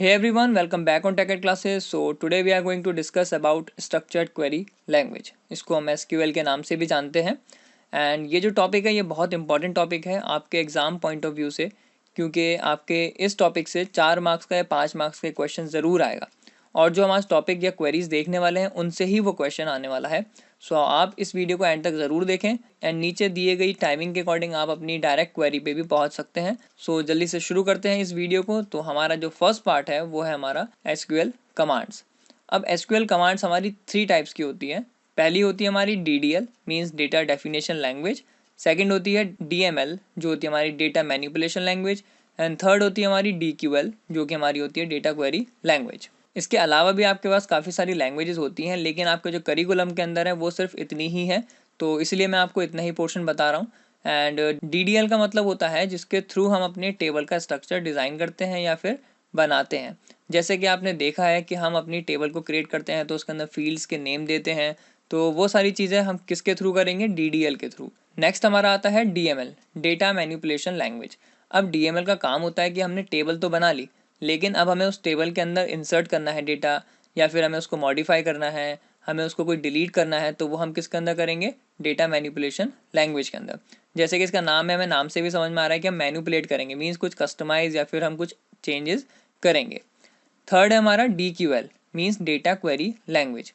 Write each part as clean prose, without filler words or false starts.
Hey everyone, welcome back on TechEd classes. So today we are going to discuss about structured query language. इसको हम SQL के नाम से भी जानते हैं एंड ये जो टॉपिक है ये बहुत इंपॉर्टेंट टॉपिक है आपके एग्जाम पॉइंट ऑफ व्यू से, क्योंकि आपके इस टॉपिक से 4 मार्क्स का या 5 मार्क्स का क्वेश्चन ज़रूर आएगा और जो हम आज टॉपिक या क्वेरीज देखने वाले हैं उनसे ही वो क्वेश्चन आने वाला है। सो आप इस वीडियो को एंड तक ज़रूर देखें एंड नीचे दिए गई टाइमिंग के अकॉर्डिंग आप अपनी डायरेक्ट क्वेरी पे भी पहुंच सकते हैं। सो जल्दी से शुरू करते हैं इस वीडियो को। तो हमारा जो फर्स्ट पार्ट है वो है हमारा एसक्यूएल कमांड्स। अब एसक्यूएल कमांड्स हमारी 3 टाइप्स की होती हैं। पहली होती है हमारी DDL means data definition language, second होती है DML जो होती है हमारी data manipulation language and third होती है हमारी DQL जो कि हमारी होती है डेटा क्वेरी लैंग्वेज। इसके अलावा भी आपके पास काफ़ी सारी लैंग्वेजेस होती हैं, लेकिन आपके जो करिकुलम के अंदर है वो सिर्फ इतनी ही है, तो इसलिए मैं आपको इतना ही पोर्शन बता रहा हूँ। एंड DDL का मतलब होता है जिसके थ्रू हम अपने टेबल का स्ट्रक्चर डिज़ाइन करते हैं या फिर बनाते हैं। जैसे कि आपने देखा है कि हम अपनी टेबल को क्रिएट करते हैं तो उसके अंदर फील्ड्स के नेम देते हैं, तो वो सारी चीज़ें हम किसके थ्रू करेंगे? DDL के थ्रू। नेक्स्ट हमारा आता है DML डेटा मैनिपुलेशन लैंग्वेज। अब DML का काम होता है कि हमने टेबल तो बना ली, लेकिन अब हमें उस टेबल के अंदर इंसर्ट करना है डेटा या फिर हमें उसको मॉडिफाई करना है, हमें उसको कोई डिलीट करना है, तो वो हम किसके अंदर करेंगे? डेटा मैनिपुलेशन लैंग्वेज के अंदर। जैसे कि इसका नाम है, हमें नाम से भी समझ में आ रहा है कि हम मैनिपुलेट करेंगे मीन्स कुछ कस्टमाइज या फिर हम कुछ चेंजेस करेंगे। थर्ड है हमारा DQL means data query language.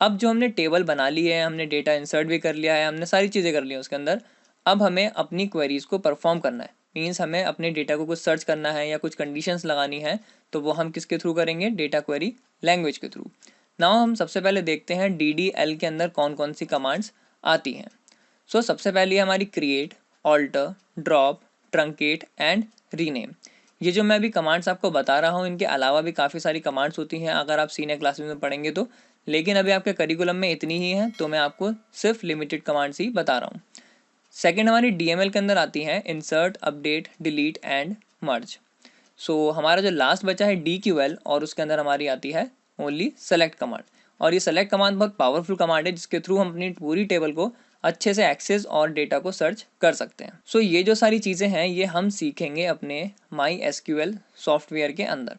अब जो हमने टेबल बना ली है, हमने डेटा इंसर्ट भी कर लिया है, हमने सारी चीज़ें कर ली हैं उसके अंदर, अब हमें अपनी क्वेरीज को परफॉर्म करना है। मीन्स हमें अपने डेटा को कुछ सर्च करना है या कुछ कंडीशंस लगानी है, तो वो हम किसके थ्रू करेंगे? डेटा क्वेरी लैंग्वेज के थ्रू। नाउ हम सबसे पहले देखते हैं DDL के अंदर कौन कौन सी कमांड्स आती हैं। सो सबसे पहली है हमारी create, alter, drop, truncate and rename. ये जो मैं अभी कमांड्स आपको बता रहा हूँ, इनके अलावा भी काफ़ी सारी कमांड्स होती हैं अगर आप सीनियर क्लासेस में पढ़ेंगे तो, लेकिन अभी आपके करिकुलम में इतनी ही है तो मैं आपको सिर्फ लिमिटेड कमांड्स ही बता रहा हूँ। सेकेंड हमारी DML के अंदर आती है insert, update, delete and merge. So हमारा जो लास्ट बचा है DQL और उसके अंदर हमारी आती है ओनली सेलेक्ट कमांड। और ये सेलेक्ट कमांड बहुत पावरफुल कमांड है जिसके थ्रू हम अपनी पूरी टेबल को अच्छे से एक्सेस और डेटा को सर्च कर सकते हैं। सो ये जो सारी चीज़ें हैं ये हम सीखेंगे अपने MySQL सॉफ्टवेयर के अंदर।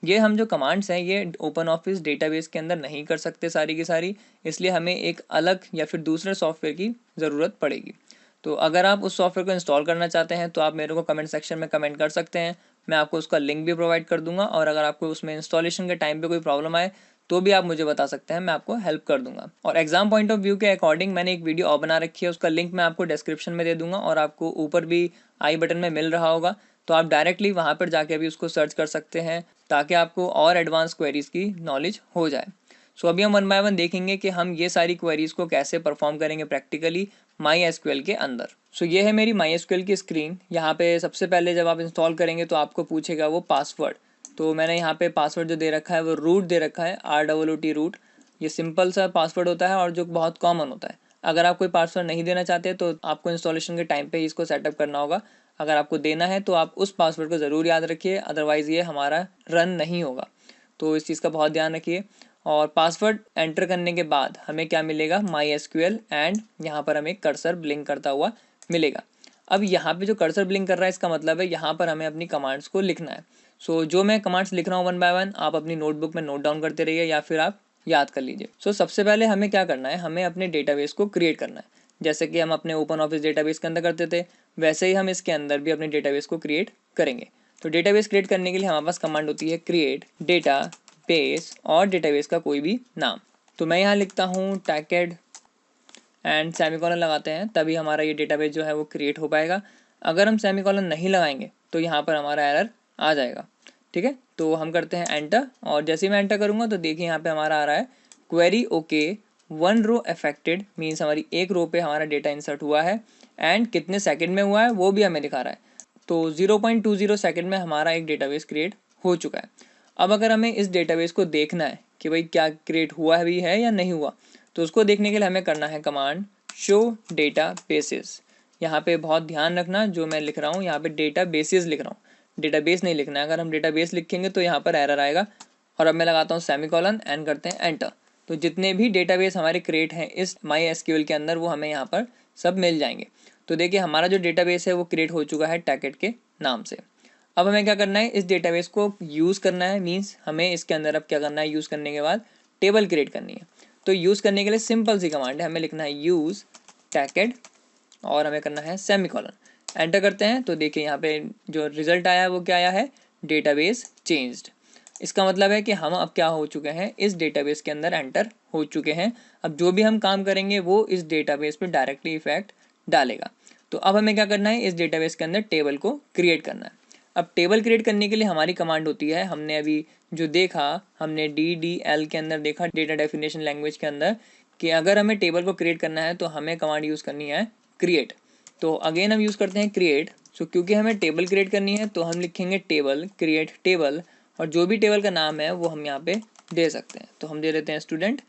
ये हम जो कमांड्स हैं ये ओपन ऑफिस डेटाबेस के अंदर नहीं कर सकते सारी की सारी, इसलिए हमें एक अलग या फिर दूसरे सॉफ्टवेयर की ज़रूरत पड़ेगी। तो अगर आप उस सॉफ्टवेयर को इंस्टॉल करना चाहते हैं तो आप मेरे को कमेंट सेक्शन में कमेंट कर सकते हैं, मैं आपको उसका लिंक भी प्रोवाइड कर दूंगा। और अगर आपको उसमें इंस्टॉलेशन के टाइम पे कोई प्रॉब्लम आए तो भी आप मुझे बता सकते हैं, मैं आपको हेल्प कर दूंगा। और एग्जाम पॉइंट ऑफ व्यू के अकॉर्डिंग मैंने एक वीडियो और बना रखी है, उसका लिंक मैं आपको डिस्क्रिप्शन में दे दूंगा और आपको ऊपर भी आई बटन में मिल रहा होगा, तो आप डायरेक्टली वहाँ पर जाके भी उसको सर्च कर सकते हैं ताकि आपको और एडवांस क्वेरीज की नॉलेज हो जाए। सो अभी हम वन बाय वन देखेंगे कि हम ये सारी क्वेरीज को कैसे परफॉर्म करेंगे प्रैक्टिकली MySQL के अंदर। सो ये है मेरी MySQL की स्क्रीन। यहाँ पे सबसे पहले जब आप इंस्टॉल करेंगे तो आपको पूछेगा वो पासवर्ड। तो मैंने यहाँ पे पासवर्ड जो दे रखा है वो रूट दे रखा है, ROOT रूट। ये सिंपल सा पासवर्ड होता है और जो बहुत कॉमन होता है। अगर आप कोई पासवर्ड नहीं देना चाहते तो आपको इंस्टॉलेशन के टाइम पे ही इसको सेटअप करना होगा। अगर आपको देना है तो आप उस पासवर्ड को ज़रूर याद रखिए, अदरवाइज़ ये हमारा रन नहीं होगा, तो इस चीज़ का बहुत ध्यान रखिए। और पासवर्ड एंटर करने के बाद हमें क्या मिलेगा? MySQL एंड यहाँ पर हमें कर्सर ब्लिंक करता हुआ मिलेगा। अब यहाँ पे जो कर्सर ब्लिंक कर रहा है इसका मतलब है यहाँ पर हमें अपनी कमांड्स को लिखना है। सो जो मैं कमांड्स लिख रहा हूँ वन बाय वन आप अपनी नोटबुक में नोट डाउन करते रहिए या फिर आप याद कर लीजिए। सो सबसे पहले हमें क्या करना है? हमें अपने डेटाबेस को क्रिएट करना है। जैसे कि हम अपने ओपन ऑफिस डेटाबेस के अंदर करते थे, वैसे ही हम इसके अंदर भी अपने डेटाबेस को क्रिएट करेंगे। तो डेटाबेस क्रिएट करने के लिए हमारे पास कमांड होती है क्रिएट डेटा बेस और डेटाबेस का कोई भी नाम। तो मैं यहाँ लिखता हूँ टैकेड एंड सेमीकोलन लगाते हैं, तभी हमारा ये डेटाबेस जो है वो क्रिएट हो पाएगा। अगर हम सेमीकोलन नहीं लगाएंगे तो यहाँ पर हमारा एरर आ जाएगा। ठीक है, तो हम करते हैं एंटर और जैसे ही मैं एंटर करूँगा तो देखिए यहाँ पे हमारा आ रहा है query okay 1 row affected, means हमारी एक रो पे हमारा डेटा इंसर्ट हुआ है एंड कितने सेकंड में हुआ है वो भी हमें दिखा रहा है। तो 0.20 सेकंड में हमारा एक डेटाबेस क्रिएट हो चुका है। अब अगर हमें इस डेटाबेस को देखना है कि भाई क्या क्रिएट हुआ भी है या नहीं हुआ, तो उसको देखने के लिए हमें करना है कमांड शो डेटा बेसिस। यहाँ पे बहुत ध्यान रखना, जो मैं लिख रहा हूँ यहाँ पे डेटा बेसिस लिख रहा हूँ, डेटाबेस नहीं लिखना है। अगर हम डेटाबेस लिखेंगे तो यहाँ पर एरर आएगा। और अब मैं लगाता हूँ सेमीकोलन एंड करते हैं एंटर। तो जितने भी डेटाबेस हमारे क्रिएट हैं इस MySQL के अंदर वो हमें यहाँ पर सब मिल जाएंगे। तो देखिए हमारा जो डेटाबेस है वो क्रिएट हो चुका है टैकेट के नाम से। अब हमें क्या करना है, इस डेटाबेस को यूज़ करना है, मीन्स हमें इसके अंदर अब क्या करना है, यूज़ करने के बाद टेबल क्रिएट करनी है। तो यूज़ करने के लिए सिंपल सी कमांड है, हमें लिखना है यूज़ टैकेड और हमें करना है सेमीकोलन। एंटर करते हैं तो देखिए यहाँ पे जो रिजल्ट आया है वो क्या आया है, डेटाबेस चेंज्ड। इसका मतलब है कि हम अब क्या हो चुके हैं, इस डेटाबेस के अंदर एंटर हो चुके हैं। अब जो भी हम काम करेंगे वो इस डेटाबेस पे डायरेक्टली इफेक्ट डालेगा। तो अब हमें क्या करना है, इस डेटाबेस के अंदर टेबल को क्रिएट करना है। अब टेबल क्रिएट करने के लिए हमारी कमांड होती है, हमने अभी जो देखा, हमने DDL के अंदर देखा, डेटा डेफिनेशन लैंग्वेज के अंदर, कि अगर हमें टेबल को क्रिएट करना है तो हमें कमांड यूज़ करनी है क्रिएट। तो अगेन हम यूज़ करते हैं क्रिएट। सो क्योंकि हमें टेबल क्रिएट करनी है तो हम लिखेंगे टेबल क्रिएट टेबल, और जो भी टेबल का नाम है वो हम यहाँ पे दे सकते हैं। तो हम दे देते हैं स्टूडेंट,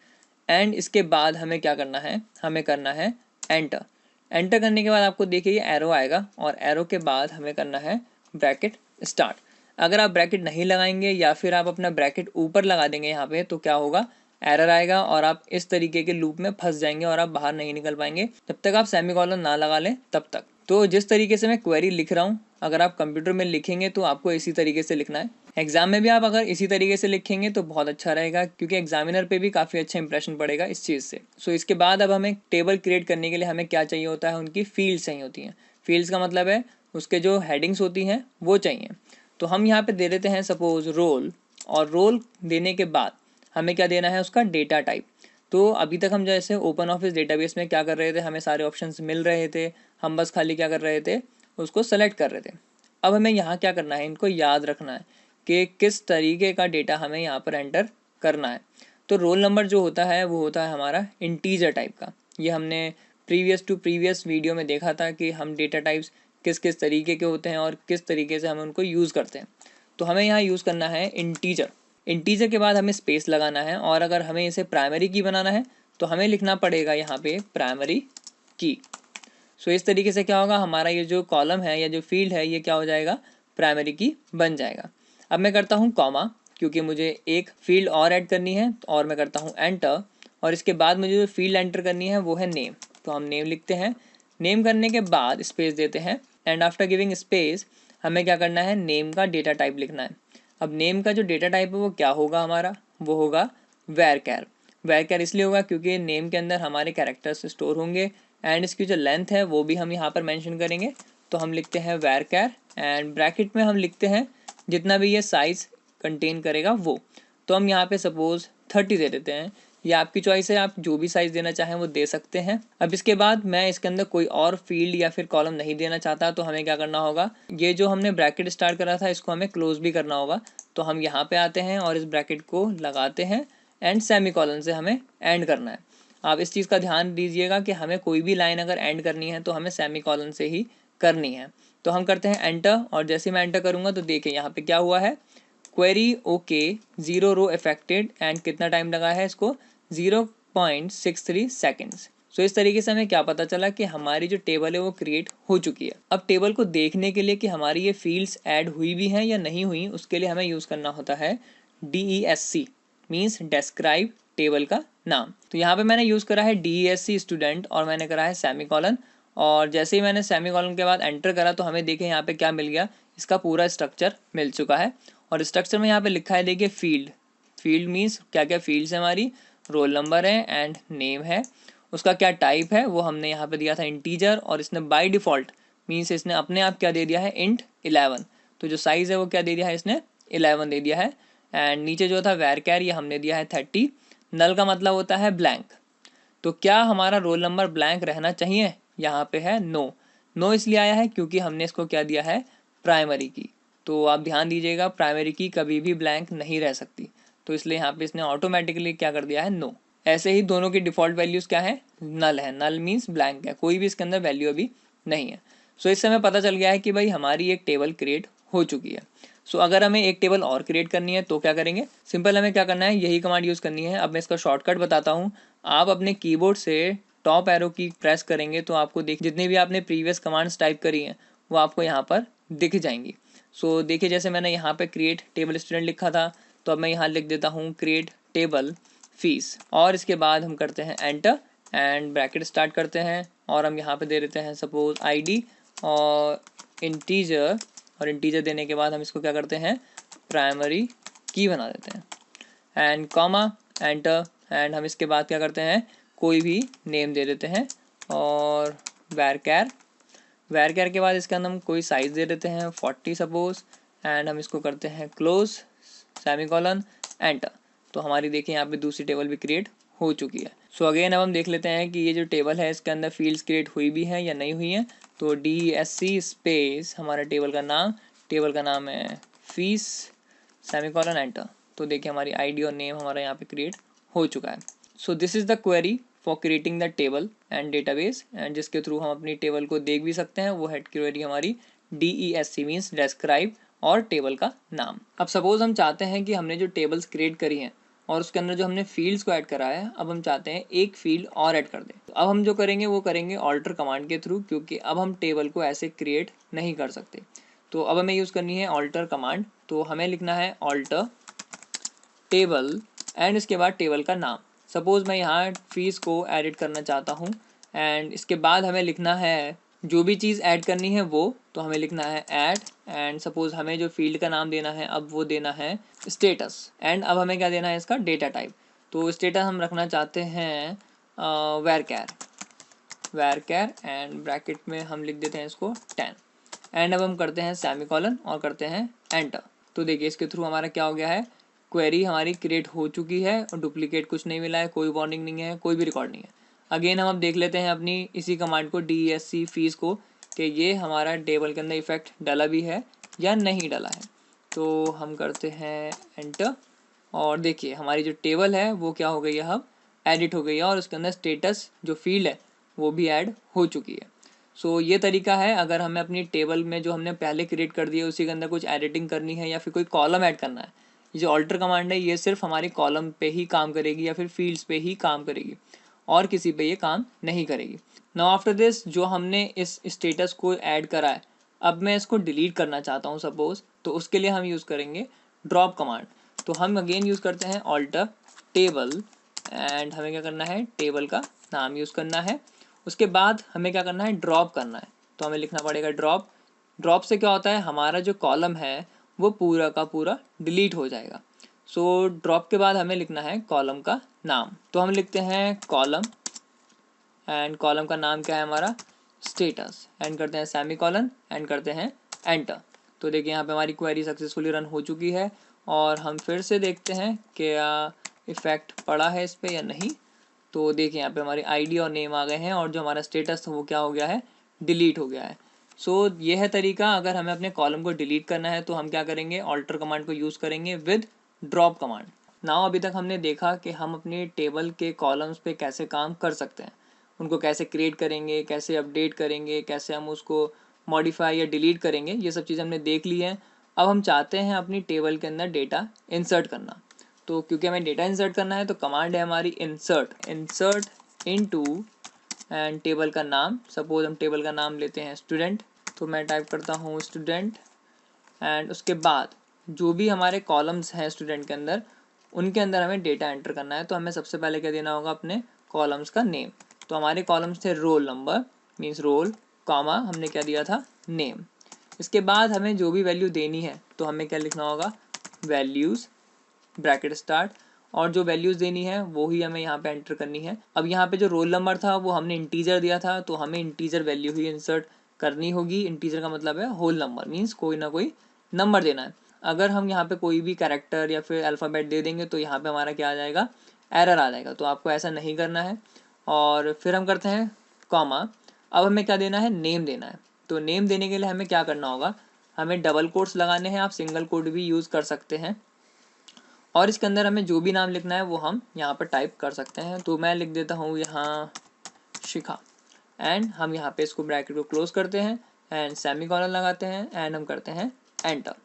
एंड इसके बाद हमें क्या करना है, हमें करना है एंटर। एंटर करने के बाद आपको देखिए ये एरो आएगा, और एरो के बाद हमें करना है ब्रैकेट स्टार्ट। अगर आप ब्रैकेट नहीं लगाएंगे या फिर आप अपना ब्रैकेट ऊपर लगा देंगे यहाँ पे, तो क्या होगा, एरर आएगा और आप इस तरीके के लूप में फंस जाएंगे और आप बाहर नहीं निकल पाएंगे जब तक आप सेमीकोलन ना लगा लें तब तक। तो जिस तरीके से मैं क्वेरी लिख रहा हूँ, अगर आप कंप्यूटर में लिखेंगे तो आपको इसी तरीके से लिखना है। एग्जाम में भी आप अगर इसी तरीके से लिखेंगे तो बहुत अच्छा रहेगा, क्योंकि एग्जामिनर पे भी काफ़ी अच्छा इंप्रेशन पड़ेगा इस चीज़ से। सो इसके बाद अब हमें टेबल क्रिएट करने के लिए हमें क्या चाहिए होता है, उनकी फील्ड्स चाहिए होती हैं। फील्ड्स का मतलब है उसके जो हेडिंग्स होती हैं वो चाहिए। तो हम यहाँ पे दे देते हैं सपोज रोल, और रोल देने के बाद हमें क्या देना है, उसका डेटा टाइप। तो अभी तक हम जैसे ओपन ऑफिस डेटाबेस में क्या कर रहे थे, हमें सारे ऑप्शंस मिल रहे थे, हम बस खाली क्या कर रहे थे, उसको सेलेक्ट कर रहे थे। अब हमें यहाँ क्या करना है, इनको याद रखना है कि किस तरीके का डेटा हमें यहाँ पर एंटर करना है। तो रोल नंबर जो होता है वो होता है हमारा इंटीजर टाइप का। ये हमने प्रीवियस टू प्रीवियस वीडियो में देखा था कि हम डेटा टाइप्स किस किस तरीके के होते हैं और किस तरीके से हम उनको यूज़ करते हैं। तो हमें यहाँ यूज़ करना है इंटीजर। इंटीजर के बाद हमें स्पेस लगाना है, और अगर हमें इसे प्राइमरी की बनाना है तो हमें लिखना पड़ेगा यहाँ पे प्राइमरी की। सो इस तरीके से क्या होगा, हमारा ये जो कॉलम है या जो फील्ड है ये क्या हो जाएगा, प्राइमरी की बन जाएगा। अब मैं करता हूँ कॉमा, क्योंकि मुझे एक फील्ड और ऐड करनी है, और मैं करता हूँ एंटर, और इसके बाद मुझे जो फील्ड एंटर करनी है वो है नेम। तो हम नेम लिखते हैं, नेम करने के बाद स्पेस देते हैं, एंड आफ्टर गिविंग स्पेस हमें क्या करना है, नेम का डेटा टाइप लिखना है। अब नेम का जो डेटा टाइप है वो क्या होगा हमारा, वो होगा वैरकैर। वैरकैर इसलिए होगा क्योंकि नेम के अंदर हमारे कैरेक्टर्स स्टोर होंगे, एंड इसकी जो लेंथ है वो भी हम यहाँ पर मेंशन करेंगे। तो हम लिखते हैं वैरकैर, एंड ब्रैकेट में हम लिखते हैं जितना भी ये साइज़ कंटेन करेगा वो। तो हम यहाँ पे सपोज 30 दे देते हैं, ये आपकी चॉइस है, आप जो भी साइज़ देना चाहें वो दे सकते हैं। अब इसके बाद मैं इसके अंदर कोई और फील्ड या फिर कॉलम नहीं देना चाहता, तो हमें क्या करना होगा, ये जो हमने ब्रैकेट स्टार्ट करा था इसको हमें क्लोज भी करना होगा। तो हम यहाँ पे आते हैं और इस ब्रैकेट को लगाते हैं, एंड सेमीकोलन से हमें एंड करना है। आप इस चीज़ का ध्यान दीजिएगा कि हमें कोई भी लाइन अगर एंड करनी है तो हमें सेमीकोलन से ही करनी है। तो हम करते हैं एंटर, और जैसे मैं एंटर करूँगा तो देखिए यहाँ पे क्या हुआ है, query okay 0 row affected, and कितना टाइम लगा है इसको, 0.63 सेकेंड्स। सो इस तरीके से हमें क्या पता चला कि हमारी जो टेबल है वो क्रिएट हो चुकी है। अब टेबल को देखने के लिए कि हमारी ये फील्ड्स ऐड हुई भी हैं या नहीं हुई, उसके लिए हमें यूज़ करना होता है DESC, मीन्स डेस्क्राइब टेबल का नाम। तो यहाँ पे मैंने यूज़ करा है DESC स्टूडेंट, और मैंने करा है सेमीकोलन, और जैसे ही मैंने सेमीकोलन के बाद एंटर करा तो हमें देखें यहाँ पे क्या मिल गया, इसका पूरा स्ट्रक्चर मिल चुका है। और स्ट्रक्चर में यहाँ पे लिखा है देखिए फील्ड। फील्ड मीन्स क्या क्या फील्ड्स है हमारी, रोल नंबर है एंड नेम है। उसका क्या टाइप है वो हमने यहाँ पे दिया था इंटीजर, और इसने बाय डिफ़ॉल्ट मीन्स इसने अपने आप क्या दे दिया है, इंट 11। तो जो साइज़ है वो क्या दे दिया है, इसने 11 दे दिया है। एंड नीचे जो था वैरकैर ये हमने दिया है 30। नल का मतलब होता है ब्लैंक। तो क्या हमारा रोल नंबर ब्लैंक रहना चाहिए, यहाँ पे है नो। नो इसलिए आया है क्योंकि हमने इसको क्या दिया है, प्राइमरी की। तो आप ध्यान दीजिएगा प्राइमरी की कभी भी ब्लैंक नहीं रह सकती, तो इसलिए यहाँ पे इसने ऑटोमेटिकली क्या कर दिया है, नो। ऐसे ही दोनों की डिफ़ॉल्ट वैल्यूज़ क्या है, नल है। नल मीन्स ब्लैंक है, कोई भी इसके अंदर वैल्यू अभी नहीं है। सो इससे हमें पता चल गया है कि भाई हमारी एक टेबल क्रिएट हो चुकी है। सो अगर हमें एक टेबल और क्रिएट करनी है तो क्या करेंगे, सिंपल हमें क्या करना है, यही कमांड यूज़ करनी है। अब मैं इसका शॉर्टकट बताता हूँ। आप अपने कीबोर्ड से टॉप एरो की प्रेस करेंगे तो आपको देख जितनी भी आपने प्रीवियस कमांड्स टाइप करी हैं वो आपको यहाँ पर दिख जाएंगी। सो देखिए जैसे मैंने यहाँ पे क्रिएट टेबल स्टूडेंट लिखा था, तो अब मैं यहाँ लिख देता हूँ क्रिएट टेबल फीस, और इसके बाद हम करते हैं एंटर, एंड ब्रैकेट स्टार्ट करते हैं, और हम यहाँ पे दे देते हैं सपोज ID और इंटीजर और इंटीजर देने के बाद हम इसको क्या करते हैं, प्राइमरी की बना देते हैं, एंड कॉमा एंटर, एंड हम इसके बाद क्या करते हैं, कोई भी नेम दे देते हैं, और वैर कैर के बाद इसके अंदर हम कोई साइज़ दे देते हैं 40 सपोज, एंड हम इसको करते हैं क्लोज, सेमीकोलन, एंटर। तो हमारी देखिए यहाँ पे दूसरी टेबल भी क्रिएट हो चुकी है। सो अगेन अब हम देख लेते हैं कि ये जो टेबल है इसके अंदर फील्ड्स क्रिएट हुई भी हैं या नहीं हुई हैं। तो DSC स्पेस हमारा टेबल का नाम है फीस, सेमीकोलन, एंटर। तो देखिए हमारी आईडी और नेम हमारा यहाँ पे क्रिएट हो चुका है। So this is the query for creating the table and database, and जिसके थ्रू हम अपनी टेबल को देख भी सकते हैं। वो हेड क्वेरी हमारी DESC मीन्स डिस्क्राइब और टेबल का नाम। अब सपोज हम चाहते हैं कि हमने जो टेबल्स क्रिएट करी हैं और उसके अंदर जो हमने फील्ड्स को ऐड करा है, अब हम चाहते हैं एक फील्ड और ऐड कर दें। तो अब हम जो करेंगे वो करेंगे ऑल्टर कमांड के थ्रू, क्योंकि अब हम टेबल को ऐसे क्रिएट नहीं कर सकते। तो अब हमें यूज़ करनी है ऑल्टर कमांड। तो हमें लिखना है ऑल्टर टेबल एंड इसके बाद टेबल का नाम। सपोज़ मैं यहाँ फीस को एडिट करना चाहता हूँ, एंड इसके बाद हमें लिखना है जो भी चीज़ ऐड करनी है वो, तो हमें लिखना है ऐड, एंड सपोज़ हमें जो फील्ड का नाम देना है अब वो देना है स्टेटस, एंड अब हमें क्या देना है इसका डेटा टाइप। तो स्टेटस हम रखना चाहते हैं वैर कैर एंड ब्रैकेट में हम लिख देते हैं इसको 10, एंड अब हम करते हैं सेमीकोलन और करते हैं एंटर। तो देखिए इसके थ्रू हमारा क्या हो गया है, क्वेरी हमारी क्रिएट हो चुकी है और डुप्लीकेट कुछ नहीं मिला है, कोई वार्निंग नहीं है, कोई भी रिकॉर्ड नहीं है। अगेन हम अब देख लेते हैं अपनी इसी कमांड को DESC फीस को, कि ये हमारा टेबल के अंदर इफेक्ट डाला भी है या नहीं डाला है। तो हम करते हैं एंटर, और देखिए हमारी जो टेबल है वो क्या हो गई है, अब एडिट हो गई है, और उसके अंदर स्टेटस जो फील्ड है वो भी ऐड हो चुकी है। सो ये तरीका है अगर हमें अपनी टेबल में जो हमने पहले क्रिएट कर दी है उसी के अंदर कुछ एडिटिंग करनी है या फिर कोई कॉलम ऐड करना है। ये जो ऑल्टर कमांड है ये सिर्फ हमारी कॉलम पे ही काम करेगी या फिर फील्ड्स पे ही काम करेगी, और किसी पे ये काम नहीं करेगी। नाउ आफ्टर दिस जो हमने इस स्टेटस को ऐड करा है, अब मैं इसको डिलीट करना चाहता हूँ सपोज, तो उसके लिए हम यूज़ करेंगे ड्रॉप कमांड। तो हम अगेन यूज़ करते हैं ऑल्टर टेबल, एंड हमें क्या करना है, टेबल का नाम यूज़ करना है। उसके बाद हमें क्या करना है, ड्रॉप करना है। तो हमें लिखना पड़ेगा ड्रॉप से क्या होता है, हमारा जो कॉलम है वो पूरा का पूरा डिलीट हो जाएगा। सो ड्रॉप के बाद हमें लिखना है कॉलम का नाम। तो हम लिखते हैं कॉलम, एंड कॉलम का नाम क्या है हमारा, स्टेटस, एंड करते हैं सेमीकोलन, एंड करते हैं एंटर। तो देखिए यहाँ पे हमारी क्वेरी सक्सेसफुली रन हो चुकी है, और हम फिर से देखते हैं क्या इफ़ेक्ट पड़ा है इस पर या नहीं। तो देखिए यहाँ पे हमारी आईडी और नेम आ गए हैं, और जो हमारा स्टेटस था वो क्या हो गया है, डिलीट हो गया है। सो ये है तरीका, अगर हमें अपने कॉलम को डिलीट करना है तो हम क्या करेंगे, ऑल्टर कमांड को यूज़ करेंगे विद ड्रॉप कमांड। नाउ अभी तक हमने देखा कि हम अपनी टेबल के कॉलम्स पे कैसे काम कर सकते हैं, उनको कैसे क्रिएट करेंगे, कैसे अपडेट करेंगे, कैसे हम उसको मॉडिफाई या डिलीट करेंगे, ये सब चीज़ें हमने देख ली हैं। अब हम चाहते हैं अपनी टेबल के अंदर डेटा इंसर्ट करना। तो क्योंकि हमें डेटा इंसर्ट करना है तो कमांड है हमारी इंसर्ट इनटू, एंड टेबल का नाम, सपोज हम टेबल का नाम लेते हैं स्टूडेंट। तो मैं टाइप करता हूँ स्टूडेंट, एंड उसके बाद जो भी हमारे कॉलम्स हैं स्टूडेंट के अंदर, उनके अंदर हमें डेटा एंटर करना है। तो हमें सबसे पहले क्या देना होगा, अपने कॉलम्स का नेम। तो हमारे कॉलम्स थे roll number means roll, comma हमने क्या दिया था, नेम। इसके बाद हमें जो भी वैल्यू देनी है तो हमें क्या लिखना होगा, वैल्यूज़ ब्रैकेट स्टार्ट, और जो वैल्यूज़ देनी है वो ही हमें यहाँ पे एंटर करनी है। अब यहाँ पे जो रोल नंबर था वो हमने इंटीजर दिया था, तो हमें इंटीजर वैल्यू ही इंसर्ट करनी होगी। इंटीजर का मतलब है होल नंबर, मीन्स कोई ना कोई नंबर देना है। अगर हम यहाँ पे कोई भी कैरेक्टर या फिर अल्फ़ाबेट दे देंगे तो यहाँ पे हमारा क्या आ जाएगा, एरर आ जाएगा। तो आपको ऐसा नहीं करना है। और फिर हम करते हैं कॉमा। अब हमें क्या देना है, नेम देना है। तो नेम देने के लिए हमें क्या करना होगा, हमें डबल कोट्स लगाने हैं, आप सिंगल कोट भी यूज़ कर सकते हैं, और इसके अंदर हमें जो भी नाम लिखना है वो हम यहाँ पर टाइप कर सकते हैं। तो मैं लिख देता हूँ यहाँ शिखा, एंड हम यहाँ पे इसको ब्रैकेट को क्लोज करते हैं, एंड सेमीकोलन लगाते हैं, एंड हम करते हैं एंटर।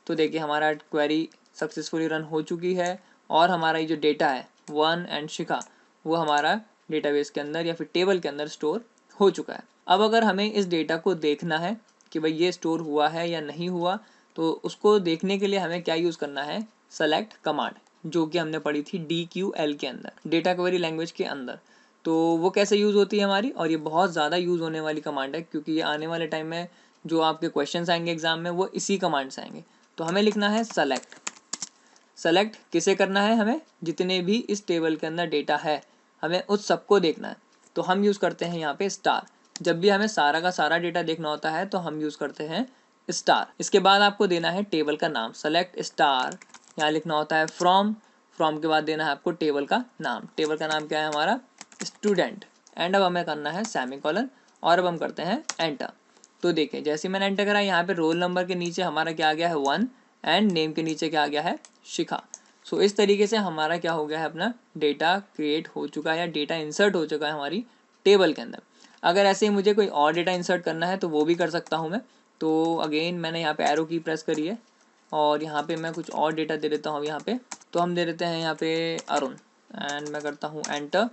तो देखिए हमारा क्वेरी सक्सेसफुली रन हो चुकी है, और हमारा ये जो डेटा है वन एंड शिखा वो हमारा डेटाबेस के अंदर या फिर टेबल के अंदर स्टोर हो चुका है। अब अगर हमें इस डेटा को देखना है कि भाई ये स्टोर हुआ है या नहीं हुआ, तो उसको देखने के लिए हमें क्या यूज़ करना है, सेलेक्ट कमांड, जो कि हमने पढ़ी थी DQL के अंदर, डेटा क्वेरी लैंग्वेज के अंदर। तो वो कैसे यूज़ होती है हमारी, और ये बहुत ज़्यादा यूज़ होने वाली कमांड है, क्योंकि ये आने वाले टाइम में जो आपके क्वेश्चंस आएंगे एग्जाम में वो इसी कमांड से आएंगे। तो हमें लिखना है सेलेक्ट। सेलेक्ट किसे करना है, हमें जितने भी इस टेबल के अंदर डेटा है हमें उस सबको देखना है। तो हम यूज़ करते हैं यहाँ पे स्टार। जब भी हमें सारा का सारा डेटा देखना होता है तो हम यूज़ करते हैं स्टार। इसके बाद आपको देना है टेबल का नाम, सेलेक्ट स्टार। यहाँ लिखना होता है फ्रॉम। फ्रॉम के बाद देना है आपको टेबल का नाम। टेबल का नाम क्या है हमारा, स्टूडेंट। एंड अब हमें करना है सेमीकोलन और अब हम करते हैं एंटर। तो देखिए जैसे मैंने एंटर करा यहाँ पे रोल नंबर के नीचे हमारा क्या आ गया है 1 एंड नेम के नीचे क्या आ गया है शिखा। सो इस तरीके से हमारा क्या हो गया है, अपना डेटा क्रिएट हो चुका है या डेटा इंसर्ट हो चुका है हमारी टेबल के अंदर। अगर ऐसे ही मुझे कोई और डेटा इंसर्ट करना है तो वो भी कर सकता हूँ मैं। तो अगेन मैंने यहाँ पे एरो की प्रेस करी है और यहाँ पे मैं कुछ और डेटा दे देता हूँ यहाँ पे। तो हम दे देते हैं यहाँ पे अरुण एंड मैं करता हूँ एंटर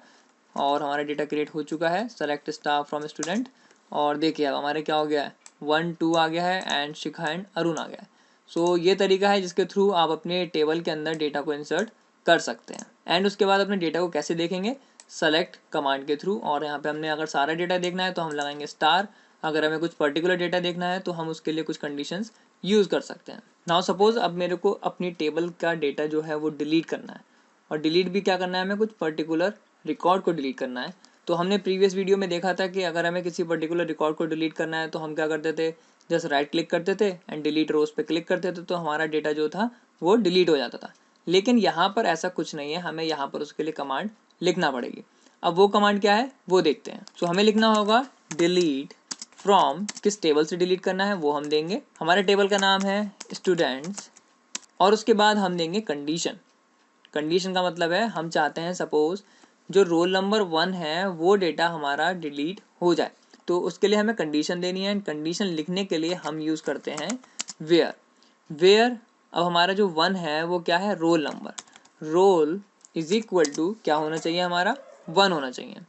और हमारा डेटा क्रिएट हो चुका है, सेलेक्ट स्टार फ्रॉम स्टूडेंट। और देखिए अब हमारे क्या हो गया है 1 2 आ गया है एंड शिखा एंड अरुण आ गया है। सो ये तरीका है जिसके थ्रू आप अपने टेबल के अंदर डेटा को इंसर्ट कर सकते हैं। एंड उसके बाद अपने डेटा को कैसे देखेंगे, सेलेक्ट कमांड के थ्रू। और यहाँ पे हमने अगर सारा डेटा देखना है तो हम लगाएंगे स्टार। अगर हमें कुछ पर्टिकुलर डेटा देखना है तो हम उसके लिए कुछ कंडीशंस यूज़ कर सकते हैं। नाउ सपोज अब मेरे को अपनी टेबल का डेटा जो है वो डिलीट करना है और डिलीट भी क्या करना है, हमें कुछ पर्टिकुलर रिकॉर्ड को डिलीट करना है। तो हमने प्रीवियस वीडियो में देखा था कि अगर हमें किसी पर्टिकुलर रिकॉर्ड को डिलीट करना है तो हम क्या करते थे, जस्ट राइट क्लिक करते थे एंड डिलीट रोज पे क्लिक करते थे तो हमारा डेटा जो था वो डिलीट हो जाता था। लेकिन यहाँ पर ऐसा कुछ नहीं है, हमें यहाँ पर उसके लिए कमांड लिखना पड़ेगी। अब वो कमांड क्या है वो देखते हैं। सो हमें लिखना होगा डिलीट फ्रॉम, किस टेबल से डिलीट करना है वो हम देंगे। हमारे टेबल का नाम है स्टूडेंट्स और उसके बाद हम देंगे कंडीशन। कंडीशन का मतलब है हम चाहते हैं सपोज जो रोल नंबर 1 है वो डेटा हमारा डिलीट हो जाए, तो उसके लिए हमें कंडीशन देनी है। कंडीशन लिखने के लिए हम यूज़ करते हैं वेयर। वेयर अब हमारा जो 1 है वो क्या है, roll number. Roll is equal to क्या होना चाहिए, हमारा 1 होना चाहिए,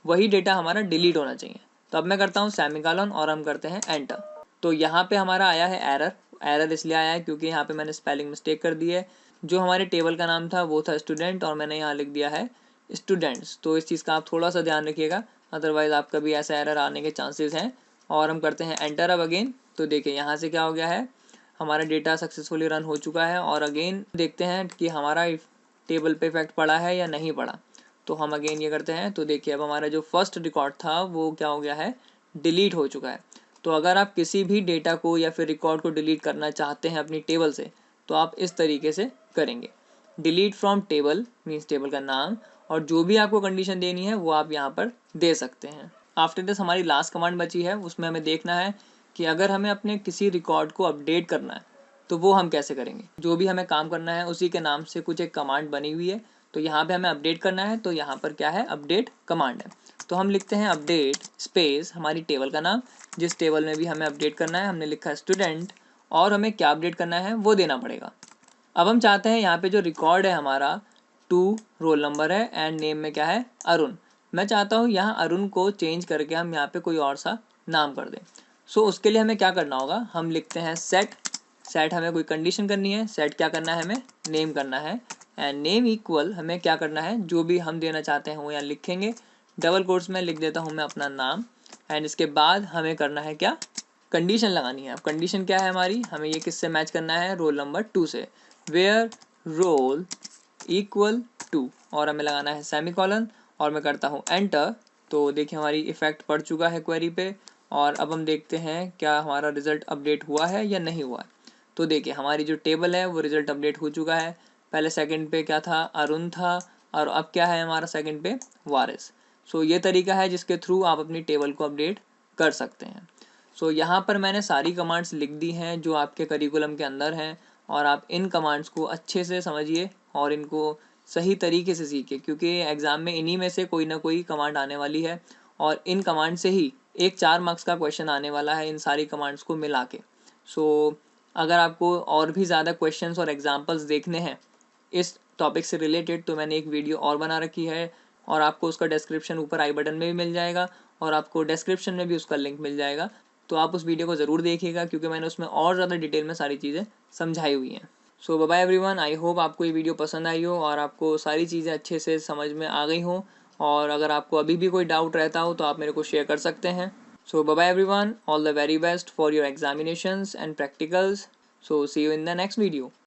वही डेटा हमारा डिलीट होना चाहिए। तो अब मैं करता हूँ सेमीकोलन और हम करते हैं एंटर। तो यहाँ पे हमारा आया है एरर। एरर इसलिए आया है क्योंकि यहाँ पे मैंने स्पेलिंग मिस्टेक कर दी है। जो हमारे टेबल का नाम था वो था स्टूडेंट और मैंने यहाँ लिख दिया है स्टूडेंट्स। तो इस चीज़ का आप थोड़ा सा ध्यान रखिएगा, अदरवाइज़ आपका भी ऐसा एरर आने के चांसेस हैं। और हम करते हैं एंटर अब अगेन। तो देखिए यहाँ से क्या हो गया है, हमारा डेटा सक्सेसफुली रन हो चुका है। और अगेन देखते हैं कि हमारा टेबल पे इफेक्ट पड़ा है या नहीं पड़ा। तो हम अगेन ये करते हैं। तो देखिए अब हमारा जो फर्स्ट रिकॉर्ड था वो क्या हो गया है, डिलीट हो चुका है। तो अगर आप किसी भी डेटा को या फिर रिकॉर्ड को डिलीट करना चाहते हैं अपनी टेबल से तो आप इस तरीके से करेंगे, delete from table means table का नाम, और जो भी आपको कंडीशन देनी है वो आप यहाँ पर दे सकते हैं। आफ्टर दिस हमारी लास्ट कमांड बची है, उसमें हमें देखना है कि अगर हमें अपने किसी रिकॉर्ड को अपडेट करना है तो वो हम कैसे करेंगे। जो भी हमें काम करना है उसी के नाम से कुछ एक कमांड बनी हुई है। तो यहाँ पे हमें अपडेट करना है तो यहाँ पर क्या है, अपडेट कमांड है। तो हम लिखते हैं अपडेट स्पेस हमारी टेबल का नाम, जिस टेबल में भी हमें अपडेट करना है हमने लिखा है स्टूडेंट, और हमें क्या अपडेट करना है वो देना पड़ेगा। अब हम चाहते हैं यहाँ पे जो रिकॉर्ड है हमारा 2 रोल नंबर है एंड नेम में क्या है अरुण। मैं चाहता हूँ यहाँ अरुण को चेंज करके हम यहाँ पे कोई और सा नाम कर दें। सो उसके लिए हमें क्या करना होगा, हम लिखते हैं सेट। सेट हमें कोई कंडीशन करनी है, सेट क्या करना है, हमें नेम करना है एंड नेम इक्वल हमें क्या करना है, जो भी हम देना चाहते हैं वो यहाँ लिखेंगे। डबल कोट्स में लिख देता हूँ मैं अपना नाम एंड इसके बाद हमें करना है क्या, कंडीशन लगानी है। अब कंडीशन क्या है हमारी, हमें ये किससे मैच करना है, रोल नंबर 2 से। वेयर रोल इक्वल 2 और हमें लगाना है सेमीकोलन और मैं करता हूँ एंटर। तो देखिए हमारी इफेक्ट पड़ चुका है क्वेरी पे। और अब हम देखते हैं क्या हमारा रिजल्ट अपडेट हुआ है या नहीं हुआ है। तो देखिए हमारी जो टेबल है वो रिजल्ट अपडेट हो चुका है। पहले सेकंड पे क्या था, अरुण था, और अब क्या है हमारा सेकंड पे वारिस। सो ये तरीका है जिसके थ्रू आप अपनी टेबल को अपडेट कर सकते हैं। सो यहाँ पर मैंने सारी कमांड्स लिख दी हैं जो आपके करिकुलम के अंदर हैं, और आप इन कमांड्स को अच्छे से समझिए और इनको सही तरीके से सीखिए, क्योंकि एग्ज़ाम में इन्हीं में से कोई ना कोई कमांड आने वाली है और इन कमांड से ही एक 4 मार्क्स का क्वेश्चन आने वाला है इन सारी कमांड्स को मिला के। सो अगर आपको और भी ज़्यादा क्वेश्चंस और एग्जांपल्स देखने हैं इस टॉपिक से रिलेटेड तो मैंने एक वीडियो और बना रखी है और आपको उसका डिस्क्रिप्शन ऊपर आई बटन में भी मिल जाएगा और आपको डिस्क्रिप्शन में भी उसका लिंक मिल जाएगा। तो आप उस वीडियो को ज़रूर देखिएगा क्योंकि मैंने उसमें और ज़्यादा डिटेल में सारी चीज़ें समझाई हुई हैं। So bye bye everyone, I hope आपको ये वीडियो पसंद आई हो और आपको सारी चीज़ें अच्छे से समझ में आ गई हो। और अगर आपको अभी भी कोई डाउट रहता हो तो आप मेरे को शेयर कर सकते हैं। So bye bye everyone, all the very best for your examinations and practicals. So see you in the next video.